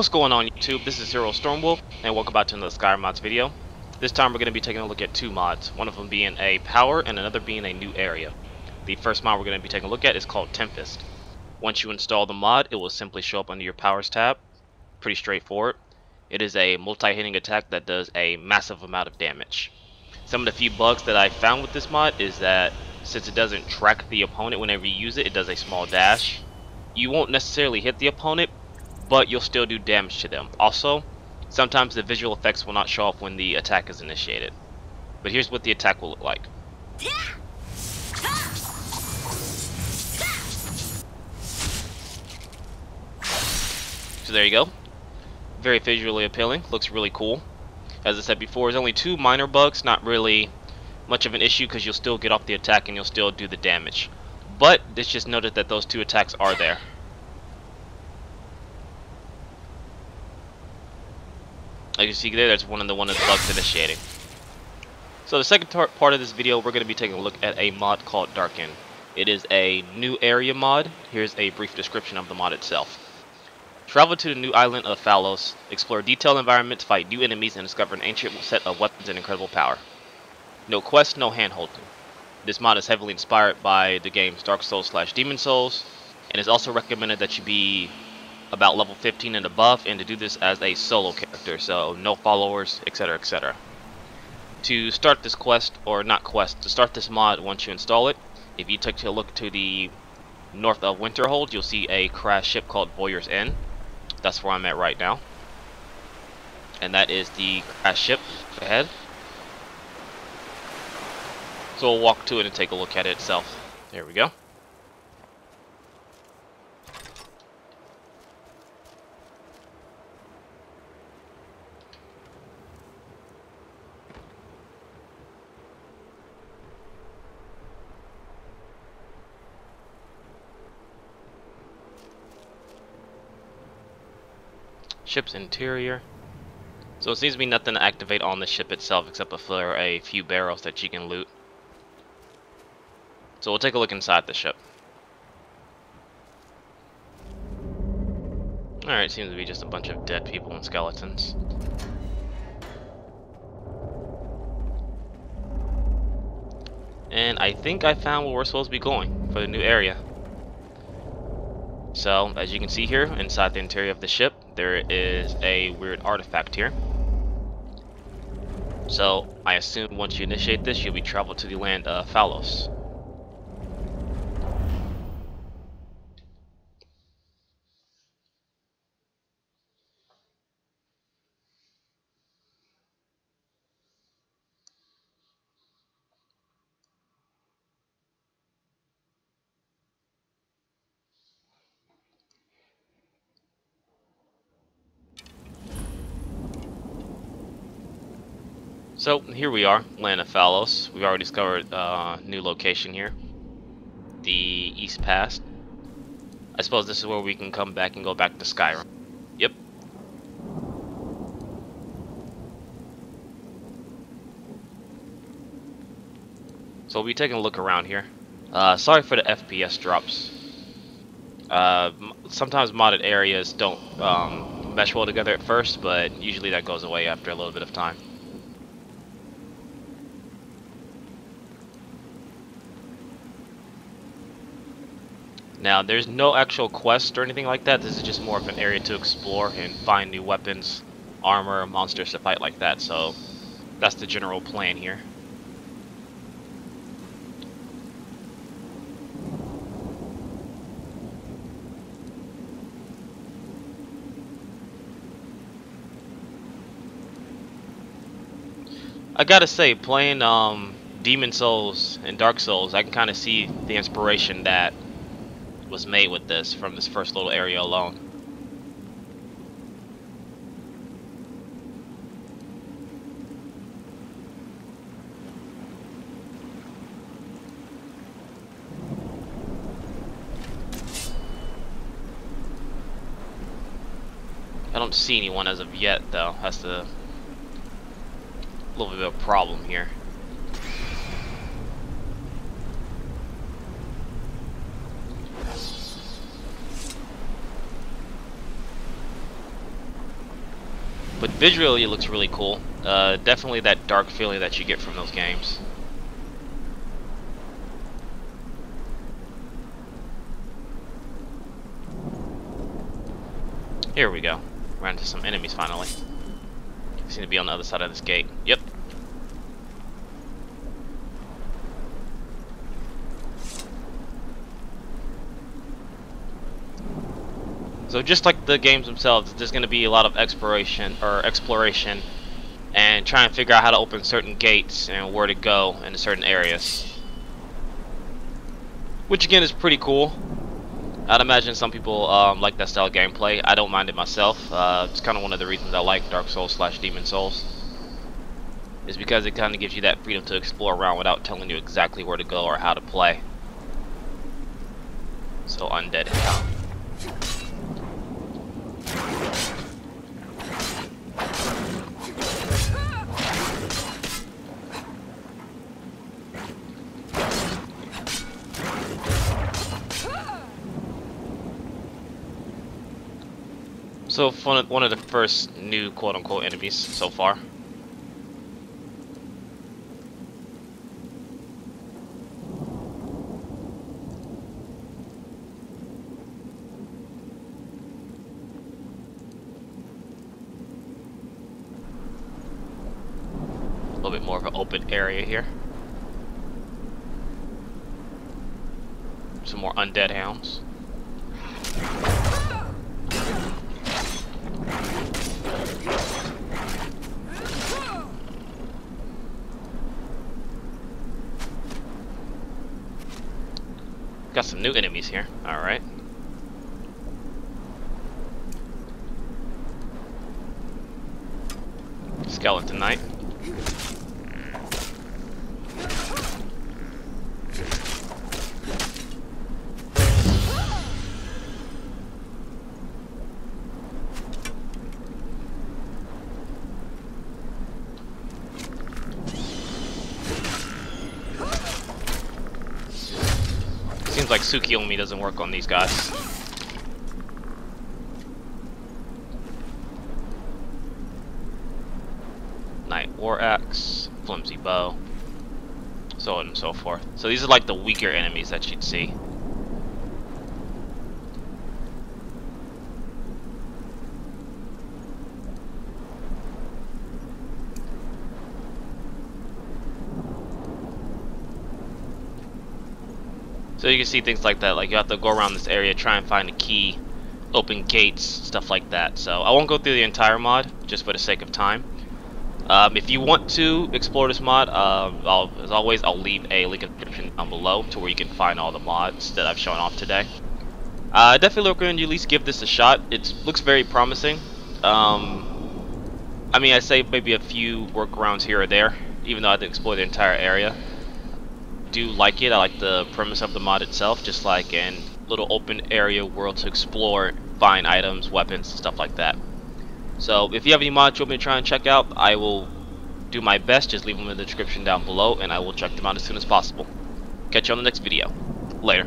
What's going on YouTube? This is Hero Stormwolf and welcome back to another Skyrim mods video. This time we're going to be taking a look at two mods, one of them being a power and another being a new area. The first mod we're going to be taking a look at is called Tempest. Once you install the mod, it will simply show up under your powers tab. Pretty straightforward. It is a multi-hitting attack that does a massive amount of damage. Some of the few bugs that I found with this mod is that since it doesn't track the opponent whenever you use it, it does a small dash. You won't necessarily hit the opponent, but you'll still do damage to them. Also, sometimes the visual effects will not show up when the attack is initiated. But here's what the attack will look like. So there you go. Very visually appealing, looks really cool. As I said before, there's only two minor bugs, not really much of an issue because you'll still get off the attack and you'll still do the damage. But it's just noted that those two attacks are there. Like you see there, that's one of the bugs initiating. So the second part of this video, we're going to be taking a look at a mod called Darkend. It is a new area mod. Here's a brief description of the mod itself. Travel to the new island of Phalos, explore detailed environments, fight new enemies, and discover an ancient set of weapons and incredible power. No quest, no hand-holding. This mod is heavily inspired by the games Dark Souls / Demon Souls, and is also recommended that you be about level 15 and above, and to do this as a solo character, so no followers, etc, etc. To start this quest, or not quest, to start this mod once you install it, if you take a look to the north of Winterhold, you'll see a crashed ship called Voyeurs Inn. That's where I'm at right now. And that is the crashed ship ahead. So we'll walk to it and take a look at it itself. There we go. Ship's interior. So it seems to be nothing to activate on the ship itself except for a few barrels that you can loot. So we'll take a look inside the ship. Alright, seems to be just a bunch of dead people and skeletons. And I think I found where we're supposed to be going for the new area. So, as you can see here, inside the interior of the ship, there is a weird artifact here. So, I assume once you initiate this, you'll be traveled to the land of Phalos. So here we are, land of Phalos. We've already discovered a new location here, the East Pass. I suppose this is where we can come back and go back to Skyrim. Yep. So we'll be taking a look around here. Sorry for the FPS drops. Sometimes modded areas don't mesh well together at first, but usually that goes away after a little bit of time. Now, there's no actual quest or anything like that. This is just more of an area to explore and find new weapons, armor, monsters to fight like that. So, that's the general plan here. I gotta say, playing Demon Souls and Dark Souls, I can kind of see the inspiration that was made with this from this first little area alone. I don't see anyone as of yet, though. That's the little bit of a problem here. Visually, it looks really cool. Definitely that dark feeling that you get from those games. Here we go. Ran into some enemies finally. Seem to be on the other side of this gate. Yep. So just like the games themselves, there's going to be a lot of exploration and trying to figure out how to open certain gates and where to go in certain areas. Which again is pretty cool. I'd imagine some people like that style of gameplay. I don't mind it myself. It's kind of one of the reasons I like Dark Souls / Demon Souls. Is because it kind of gives you that freedom to explore around without telling you exactly where to go or how to play. So undead town. So one of the first new quote-unquote enemies so far. A little bit more of an open area here. Some more undead hounds. Got some new enemies here. Alright. Skeleton Knight. Seems like Tsukiyomi doesn't work on these guys. Knight War Axe, Flimsy Bow, so on and so forth. So these are like the weaker enemies that you'd see. So you can see things like that, like you have to go around this area, try and find a key, open gates, stuff like that. So I won't go through the entire mod, just for the sake of time. If you want to explore this mod, as always, I'll leave a link in the description down below to where you can find all the mods that I've shown off today. Definitely recommend you at least give this a shot. It looks very promising. I mean, I'd say maybe a few workarounds here or there, even though I didn't explore the entire area. Do like it. I like the premise of the mod itself, just like a little open area world to explore, find items, weapons, stuff like that. So if you have any mods you want me to try and check out, I will do my best. Just leave them in the description down below and I will check them out as soon as possible. Catch you on the next video. Later.